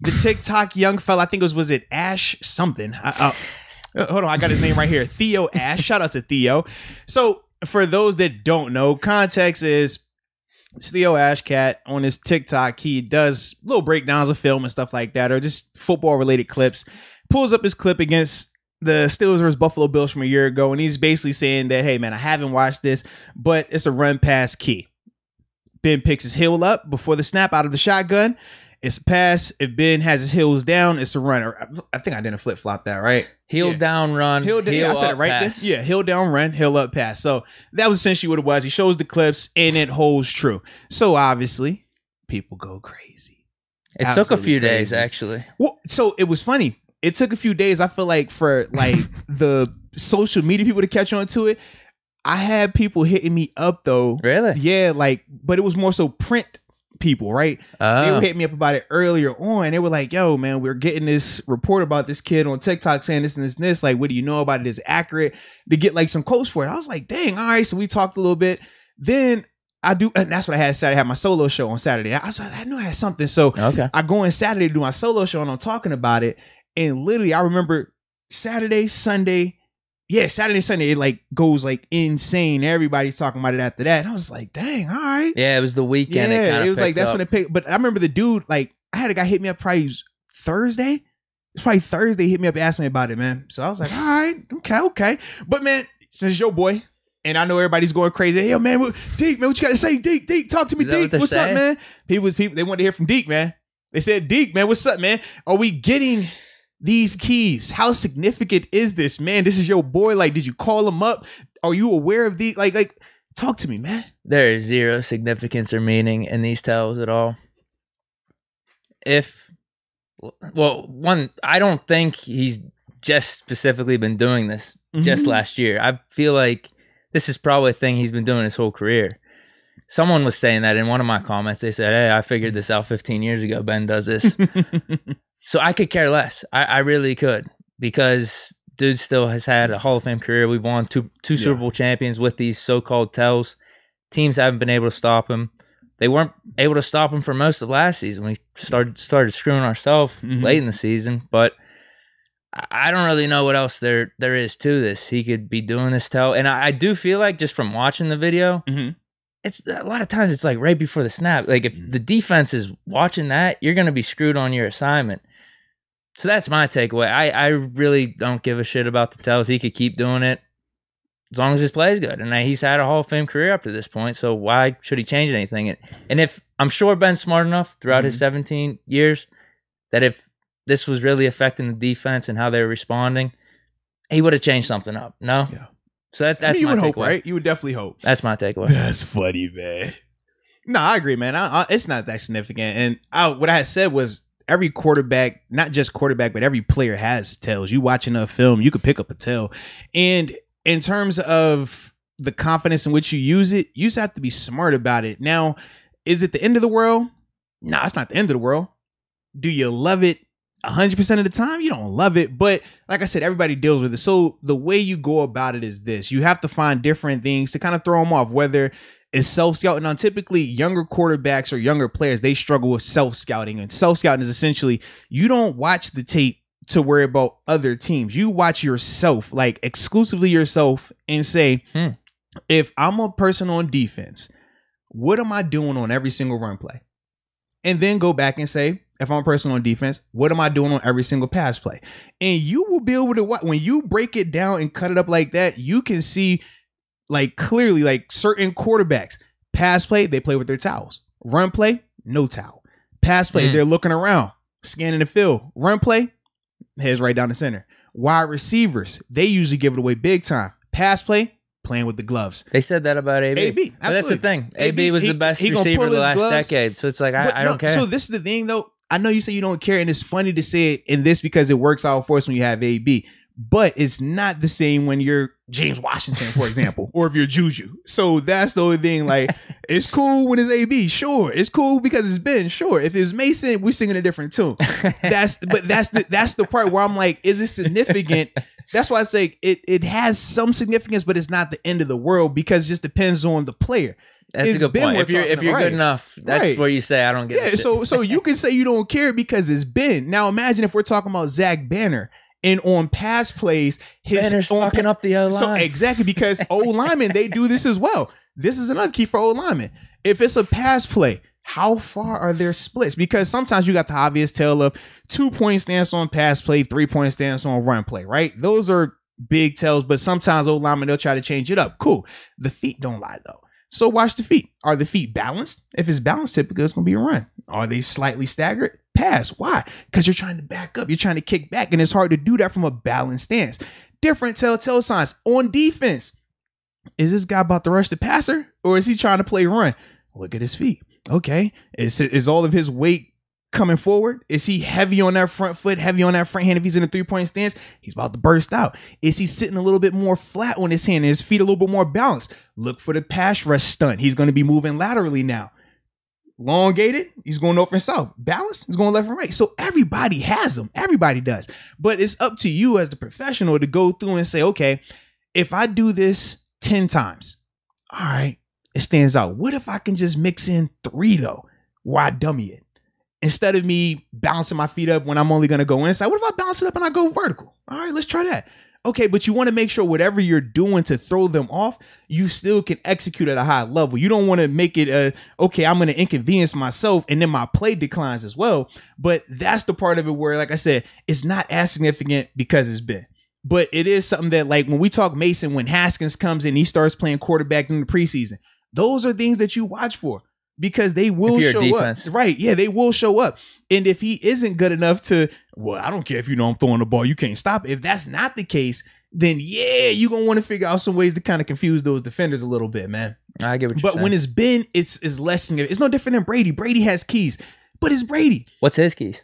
the TikTok young fella, I think was it Ash something? Hold on, I got his name right here. Theo Ash. Shout out to Theo. So for those that don't know, context is it's Theo Ash Cat on his TikTok. He does little breakdowns of film and stuff like that, or just football related clips. Pulls up his clip against the Steelers versus Buffalo Bills from a year ago, and he's basically saying that, hey man, I haven't watched this, but it's a run pass key. Ben picks his heel up before the snap out of the shotgun. It's a pass. If Ben has his heels down, it's a runner. I think I didn't flip flop that, right? Heel down, run. Heel I said it right. Pass. Yeah, heel down, run, heel up, pass. So that was essentially what it was. He shows the clips, and it holds true. So obviously, people go crazy. It Absolutely took a few crazy. days, actually. Well, so it was funny. It took a few days, I feel like, for like the social media people to catch on to it. I had people hitting me up though. Really? Yeah, like, but it was more so print people, right? They were hitting me up about it earlier on. They were like, yo, man, we're getting this report about this kid on TikTok saying this and this and this. Like, what do you know about it? Is it accurate? To get like some quotes for it. I was like, dang, all right. So we talked a little bit. Then and that's what I had Saturday. I had my solo show on Saturday. I knew I had something. So I go in Saturday to do my solo show and I'm talking about it. And literally, I remember Saturday, Sunday, it like goes like insane. Everybody's talking about it after that. And I was like, dang, all right. Yeah, it was the weekend. Yeah, it was like, that's when it picked. But I remember the dude, like, I had a guy hit me up probably Thursday. It's probably Thursday, hit me up and asked me about it, man. So I was like, all right, okay. But man, since your boy, and I know everybody's going crazy. Hey, yo, man, Deke, man, what you got to say? Deke, talk to me, Deke. What's up, man? People, they wanted to hear from Deke, man. They said, Deke, man, what's up, man? Are we getting these keys? How significant is this, man? This is your boy. Like, did you call him up? Are you aware of these? Like, talk to me, man. There is zero significance or meaning in these tells at all. I don't think he's just specifically been doing this just last year. I feel like this is probably a thing he's been doing his whole career. Someone was saying that in one of my comments. They said, hey, I figured this out 15 years ago. Ben does this. So I could care less. I really could, because dude still has had a Hall of Fame career. We've won two Super Bowl champions with these so-called tells. Teams haven't been able to stop him. They weren't able to stop him for most of last season. We started screwing ourselves late in the season. But I don't really know what else there is to this. He could be doing this tell. And I do feel like, just from watching the video, it's a lot of times it's like right before the snap. Like, if the defense is watching that, you're going to be screwed on your assignment. So that's my takeaway. I really don't give a shit about the tells. He could keep doing it as long as his play is good. And he's had a Hall of Fame career up to this point, so why should he change anything? And if I'm sure Ben's smart enough throughout his 17 years that if this was really affecting the defense and how they were responding, he would have changed something up. No? Yeah. So that's my takeaway. You would hope, right? You would definitely hope. That's my takeaway. That's funny, man. No, I agree, man. It's not that significant. And what I had said was, every quarterback, not just quarterback, but every player has tells. You watching a film, you could pick up a tell. And in terms of the confidence in which you use it, you just have to be smart about it. Now, is it the end of the world? No, it's not the end of the world. Do you love it 100% of the time? You don't love it. But like I said, everybody deals with it. So the way you go about it is this. You have to find different things to kind of throw them off, whether is self-scouting. On typically younger quarterbacks or younger players, they struggle with self-scouting. And self-scouting is essentially, you don't watch the tape to worry about other teams. You watch yourself, like exclusively yourself, and say, if I'm a person on defense, what am I doing on every single run play? And then go back and say, if I'm a person on defense, what am I doing on every single pass play? And you will be able to, when you break it down and cut it up like that, you can see, like, clearly, like, certain quarterbacks, pass play, they play with their towels. Run play, no towel. Pass play, they're looking around, scanning the field. Run play, heads right down the center. Wide receivers, they usually give it away big time. Pass play, playing with the gloves. They said that about AB. AB, but that's the thing. AB was the best receiver of the last decade. So it's like, I don't care. So this is the thing, though. I know you say you don't care, and it's funny to say it in this because it works out for us when you have AB. But it's not the same when you're James Washington, for example, or if you're Juju. So that's the only thing. Like, it's cool when it's AB, sure. It's cool because it's Ben, sure. If it's Mason, we're singing a different tune. That's the part where I'm like, is it significant? That's why I say it has some significance, but it's not the end of the world because it just depends on the player. That's a good point. If you're good enough, that's where you say I don't get. Yeah, so you can say you don't care because it's Ben. Now imagine if we're talking about Zach Banner. And on pass plays, Banner's fucking up the O-line. So exactly, because O-linemen, they do this as well. This is another key for O-linemen. If it's a pass play, how far are their splits? Because sometimes you got the obvious tale of 2-point stance on pass play, 3-point stance on run play, right? Those are big tells, but sometimes O-linemen, they'll try to change it up. Cool. The feet don't lie, though. So watch the feet. Are the feet balanced? If it's balanced, typically it's going to be a run. Are they slightly staggered? Pass. Why? Because you're trying to back up. You're trying to kick back, and it's hard to do that from a balanced stance. Different telltale signs. On defense, is this guy about to rush the passer, or is he trying to play run? Look at his feet. Okay. Is all of his weight coming forward? Is he heavy on that front foot, heavy on that front hand? If he's in a 3-point stance, he's about to burst out. Is he sitting a little bit more flat on his hand and his feet a little bit more balanced? Look for the pass rush stunt. He's going to be moving laterally now. Elongated, he's going north and south. Balanced, he's going left and right. So everybody has them. Everybody does. But it's up to you as the professional to go through and say, okay, if I do this 10 times, all right, it stands out. What if I can just mix in 3 though? Why dummy it? Instead of me bouncing my feet up when I'm only going to go inside, what if I bounce it up and I go vertical? All right, let's try that. Okay, but you want to make sure whatever you're doing to throw them off, you still can execute at a high level. You don't want to make it okay, I'm going to inconvenience myself and then my play declines as well. But that's the part of it where, like I said, it's not as significant because it's been. But it is something that, like when we talk Mason, when Haskins comes in, he starts playing quarterback in the preseason. Those are things that you watch for. Because they will show up. Right. Yeah, they will show up. And if he isn't good enough to, well, I don't care if you know I'm throwing the ball, you can't stop it. If that's not the case, then yeah, you're going to want to figure out some ways to kind of confuse those defenders a little bit, man. I get what you're saying. But when it's been, it's less. It's no different than Brady. Brady has keys, but it's Brady. What's his keys?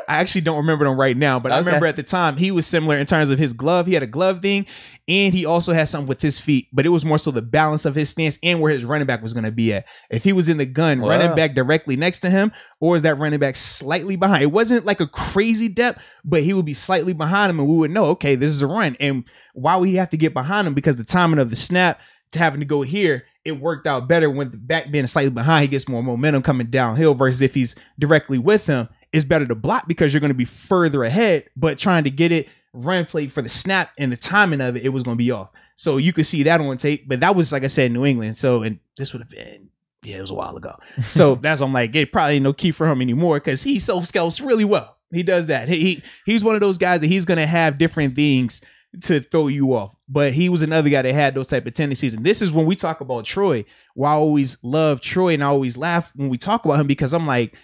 I actually don't remember them right now, but I remember at the time he was similar in terms of his glove. He had a glove thing, and he also had something with his feet, but it was more so the balance of his stance and where his running back was going to be at. If he was in the gun, running back directly next to him, or is that running back slightly behind? It wasn't like a crazy depth, but he would be slightly behind him, and we would know, okay, this is a run. And why would he have to get behind him? Because the timing of the snap to having to go here, it worked out better when the back being slightly behind, he gets more momentum coming downhill versus if he's directly with him. It's better to block because you're going to be further ahead, but trying to get it run play for the snap and the timing of it, it was going to be off. So you could see that on tape, but that was, like I said, New England. So, and this would have been, it was a while ago. So that's why I'm like, it probably ain't no key for him anymore because he self-scouts really well. He does that. He's one of those guys that he's going to have different things to throw you off. But he was another guy that had those type of tendencies. And this is when we talk about Troy. Why I always love Troy and I always laugh when we talk about him because I'm like,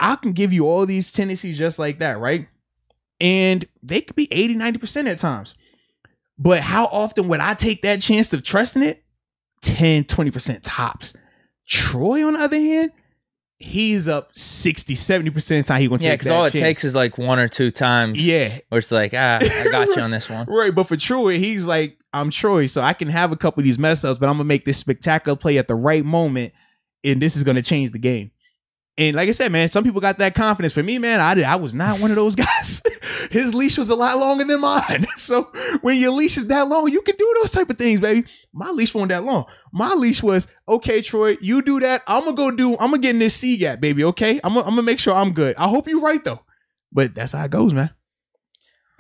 I can give you all these tendencies just like that, right? And they could be 80, 90% at times. But how often would I take that chance of trusting it? 10, 20% tops. Troy, on the other hand, he's up 60, 70% of the time he going to take that chance. Yeah, because all it takes is like 1 or 2 times. Yeah. Where it's like, I got you on this one. Right, but for Troy, he's like, I'm Troy, so I can have a couple of these mess ups, but I'm going to make this spectacular play at the right moment, and this is going to change the game. And like I said, man, some people got that confidence. For me, man, I was not one of those guys. His leash was a lot longer than mine. So when your leash is that long, you can do those type of things, baby. My leash wasn't that long. My leash was, okay, Troy, you do that. I'm going to get in this C gap, baby, okay? I'm going to make sure I'm good. I hope you're right, though. But that's how it goes, man.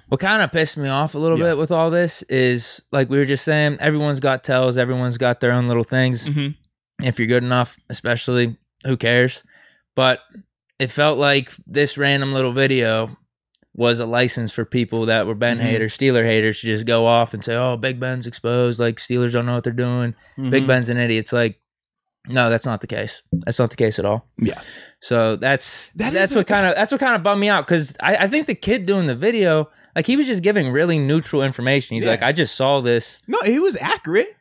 What kind of pissed me off a little bit with all this is, like we were just saying, everyone's got tells. Everyone's got their own little things. Mm-hmm. If you're good enough, especially, who cares? But it felt like this random little video was a license for people that were Ben haters, Steeler haters, to just go off and say, oh, Big Ben's exposed. Like, Steelers don't know what they're doing. Big Ben's an idiot. It's like, no, that's not the case. That's not the case at all. Yeah. So that's what kind of bummed me out because I think the kid doing the video, like, he was just giving really neutral information. He's like, I just saw this. No, he was accurate.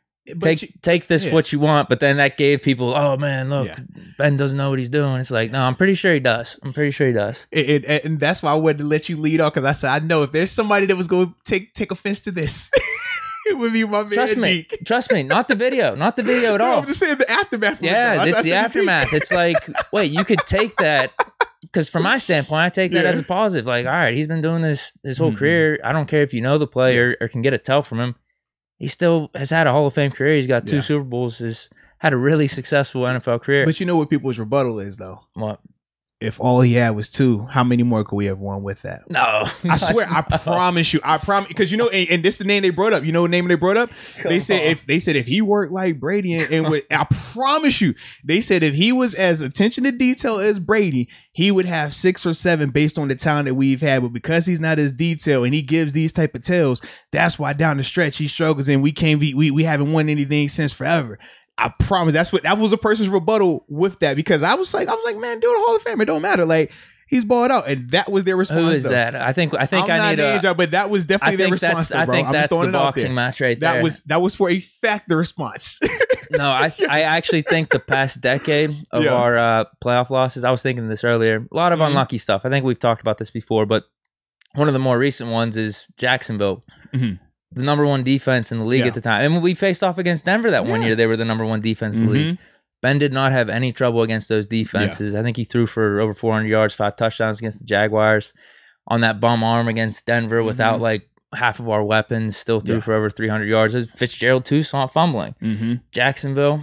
Take this what you want, but then that gave people, oh man, look, Ben doesn't know what he's doing. It's like, no, I'm pretty sure he does. And that's why I wanted to let you lead off because I said, I know if there's somebody that was going to take offense to this, it would be my man. Trust me, not the video at all. I'm just saying the aftermath. Yeah, it's the aftermath. It's like, wait, you could take that. Because from my standpoint, I take that as a positive. Like, all right, he's been doing this his whole career. I don't care if you know the player or can get a tell from him. he still has had a Hall of Fame career. He's got 2 Super Bowls. Has had a really successful NFL career. But you know what people's rebuttal is, though? What? If all he had was 2, how many more could we have won with that? No. I swear, I promise you. I promise. Because, and this is the name they brought up. You know what name they brought up? They said if he worked like Brady I promise you, they said if he was as attention to detail as Brady, he would have 6 or 7 based on the talent that we've had. But because he's not as detailed and he gives these type of tells, that's why down the stretch he struggles and we haven't won anything since forever. I promise that was a person's rebuttal with that, because I was like, man, do the Hall of Fame. It don't matter. Like, he's balled out, and that was their response. Who is that? I think I need a. But that was definitely their response. I think that's the boxing match right there. That was for a fact the response. No, I actually think the past decade of our playoff losses. I was thinking this earlier. A lot of unlucky stuff. I think we've talked about this before, but one of the more recent ones is Jacksonville. The number 1 defense in the league at the time. And we faced off against Denver that one year. They were the number 1 defense in the league. Ben did not have any trouble against those defenses. I think he threw for over 400 yards, 5 touchdowns against the Jaguars on that bum arm against Denver without like half of our weapons. Still threw for over 300 yards. Fitzgerald too, saw fumbling. Jacksonville,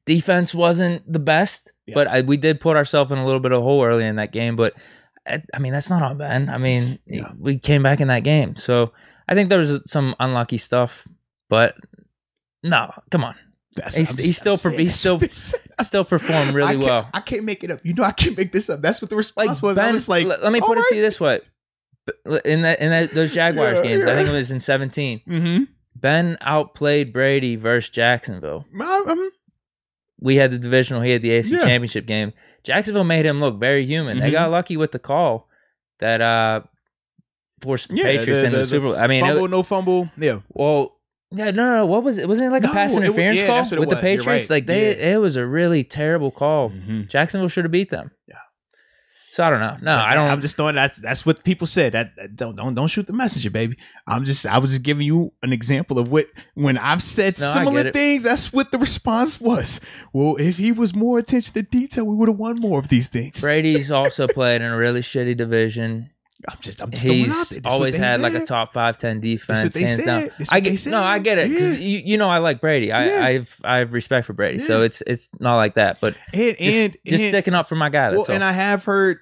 defense wasn't the best, but we did put ourselves in a little bit of a hole early in that game. But I mean, that's not on Ben. I mean, we came back in that game. So I think there was some unlucky stuff, but no, come on. He still performed really well. I can't make it up. I can't make this up. That's what the response was. Ben, I was like, let me put it to you this way: in those Jaguars games, I think it was in 17. Ben outplayed Brady versus Jacksonville. We had the divisional. He had the AFC Championship game. Jacksonville made him look very human. They got lucky with the call that forced the Patriots into the Super Bowl. I mean, no fumble. Yeah. Well, no. What was it? Wasn't it like a pass interference call with the Patriots? Right. Like it was a really terrible call. Jacksonville should have beat them. Yeah. So I don't know. No, I don't. I'm just throwing. That's what people said. That don't shoot the messenger, baby. I was just giving you an example of when I've said similar things. That's what the response was. Well, if he was more attention to detail, we would have won more of these things. Brady's also played in a really shitty division. I'm just He's always had like a top 5-10 defense, hands down. I get it because I like Brady. I have respect for Brady, so it's not like that. But just sticking up for my guy. That's all. And I have heard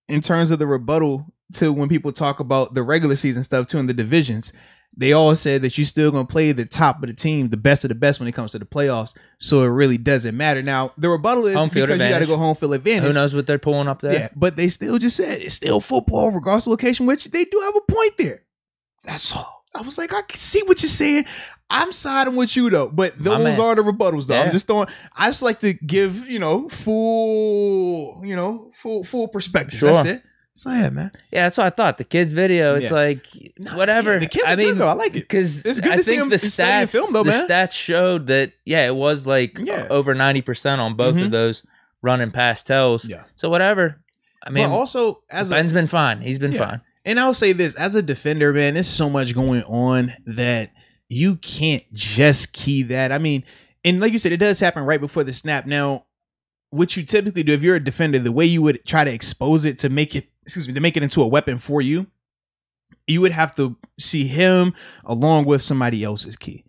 in terms of the rebuttal to when people talk about the regular season stuff too in the divisions, they all said that you're still going to play the top of the team, the best of the best when it comes to the playoffs. So it really doesn't matter. Now, the rebuttal is because you got to go home field advantage. Who knows what they're pulling up there? Yeah, but they still just said it's still football regardless of location, which they do have a point there. That's all. I was like, I can see what you're saying. I'm siding with you though, but those are the rebuttals though. Yeah. I just like to give, full perspective. Sure. That's it. So yeah, man. Yeah, that's what I thought. The kids' video, it's like whatever. The kids, good though. I like it because I think the stats, film, though, the stats showed that it was like over 90% on both of those run and pass tells. Yeah. So whatever. I mean, but also Ben's been fine. He's been fine. And I'll say this as a defender, man. There's so much going on that you can't just key that. I mean, and like you said, it does happen right before the snap. Now, what you typically do if you're a defender, the way you would try to expose it to make it into a weapon for you, you would have to see him along with somebody else's key.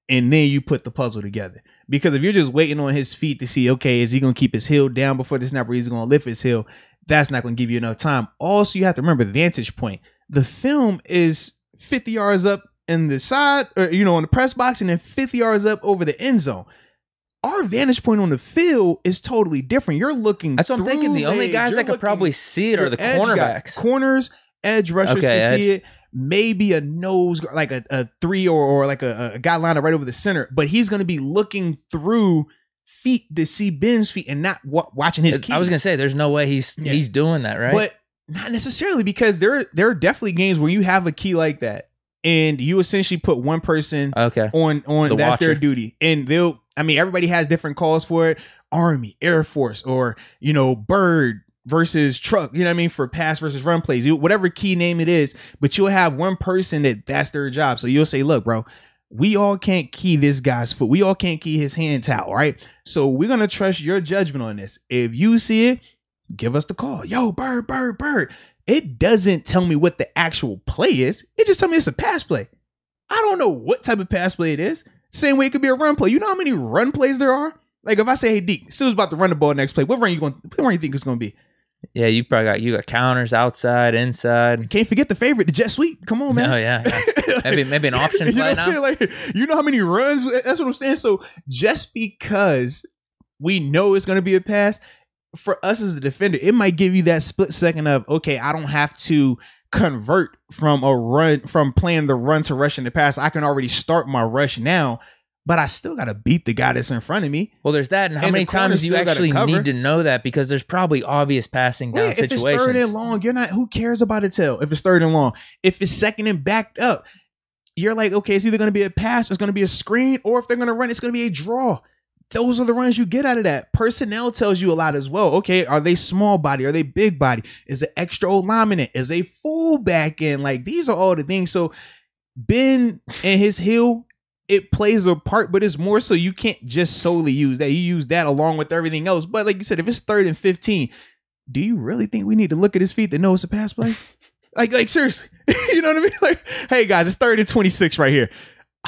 And then you put the puzzle together. Because if you're just waiting on his feet to see, okay, is he going to keep his heel down before the snap or is he going to lift his heel? That's not going to give you enough time. Also, you have to remember the vantage point. The film is 50 yards up in the side or, on the press box and then 50 yards up over the end zone. Our vantage point on the field is totally different. You're looking. That's what I'm thinking. The only guys that could probably see it are the cornerbacks. Corners, edge rushers can see it. Maybe a nose, like a 3 or like a guy lined up right over the center. But he's going to be looking through feet to see Ben's feet and not watching his keys. I was going to say, there's no way he's doing that, right? But not necessarily, because there are definitely games where you have a key like that. And you essentially put one person on the that's watcher. Their duty. And everybody has different calls for it. Army, Air Force, or, bird versus truck, for pass versus run plays, whatever key name it is. But you'll have one person that's their job. So you'll say, look, bro, we all can't key this guy's foot. We all can't key his hand towel, right? So we're going to trust your judgment on this. If you see it, give us the call. Yo, bird, bird, bird. It doesn't tell me what the actual play is. It just tells me it's a pass play. I don't know what type of pass play it is. Same way it could be a run play. You know how many run plays there are? Like if I say, hey, Deke, Steel's about to run the ball next play, what run you think it's going to be? Yeah, you got counters outside, inside. Can't forget the favorite, the jet sweep. Come on, man. Oh, yeah. maybe an option play you know what now. I'm saying? Like, you know how many runs? That's what I'm saying. So just because we know it's going to be a pass, for us as a defender, it might give you that split second of, okay, I don't have to convert from a run, from playing the run to rushing the pass. I can already start my rush now. But I still got to beat the guy that's in front of me. Well, there's that. And how many times do you actually need to know that? Because there's probably obvious passing down situations. If it's third and long, who cares about a tail if it's third and long? If it's second and backed up, you're like, okay, it's either going to be a pass, it's going to be a screen, or if they're going to run, it's going to be a draw. Those are the runs you get out of that. Personnel tells you a lot as well. Okay, are they small body? Are they big body? Is it extra old lineman in? Is a fullback in? Like, these are all the things. So Ben and his heel, it plays a part, but it's more so you can't just solely use that. You use that along with everything else. But like you said, if it's 3rd and 15, do you really think we need to look at his feet to know it's a pass play? like seriously, you know what I mean? Like, hey guys, it's 3rd and 26 right here.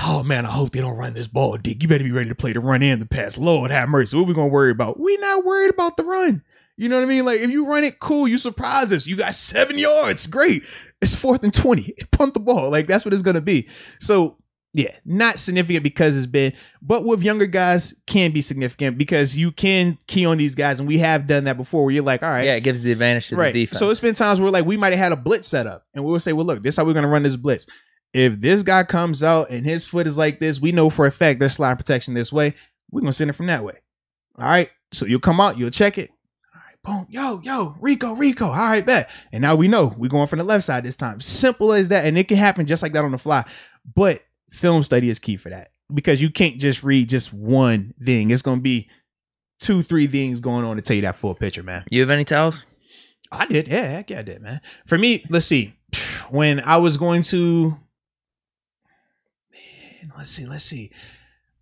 Oh man, I hope they don't run this ball, Deke. You better be ready to play the run and the pass. Lord have mercy. What we gonna worry about? We not worried about the run. You know what I mean? Like if you run it, cool. You surprise us. You got 7 yards. Great. It's 4th and 20. Punt the ball. Like that's what it's gonna be. So. Yeah, not significant because it's been, but with younger guys can be significant because you can key on these guys, and we have done that before where you're like, all right. Yeah, it gives the advantage to the defense. So it's been times where like we might have had a blitz set up, and we'll say, well, look, this is how we're going to run this blitz. If this guy comes out and his foot is like this, we know for a fact there's slide protection this way. We're going to send it from that way. All right, so you'll come out, you'll check it. All right, boom, yo, Rico. All right, bet. And now we know we're going from the left side this time. Simple as that, and it can happen just like that on the fly. But film study is key for that because you can't just read just one thing. It's going to be 2-3 things going on to tell you that full picture, man. You have any towels? I did. Yeah, heck yeah, I did, man. For me, let's see. When I was going to, man, let's see.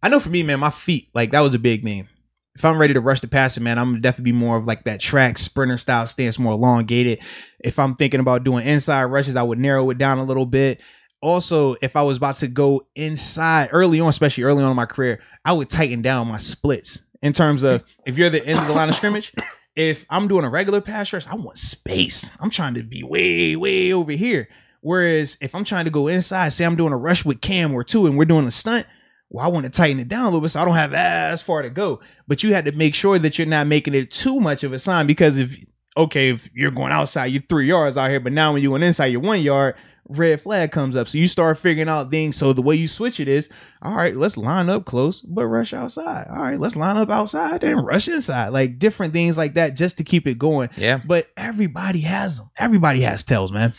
I know for me, man, my feet, like that was a big thing. If I'm ready to rush the passer, man, I'm definitely be more of like that track sprinter style stance, more elongated. If I'm thinking about doing inside rushes, I would narrow it down a little bit. Also, if I was about to go inside early on, especially early on in my career, I would tighten down my splits in terms of if you're the end of the line of scrimmage. If I'm doing a regular pass rush, I want space. I'm trying to be way, way over here. Whereas if I'm trying to go inside, say I'm doing a rush with Cam or 2 and we're doing a stunt, well, I want to tighten it down a little bit so I don't have as far to go. But you had to make sure that you're not making it too much of a sign because if you're going outside, you're 3 yards out here, but now when you went inside, you're 1 yard. Red flag comes up. So you start figuring out things. So the way you switch it is, all right, let's line up close, but rush outside. All right, let's line up outside and rush inside. Like different things like that just to keep it going. Yeah. But everybody has them. Everybody has tells, man.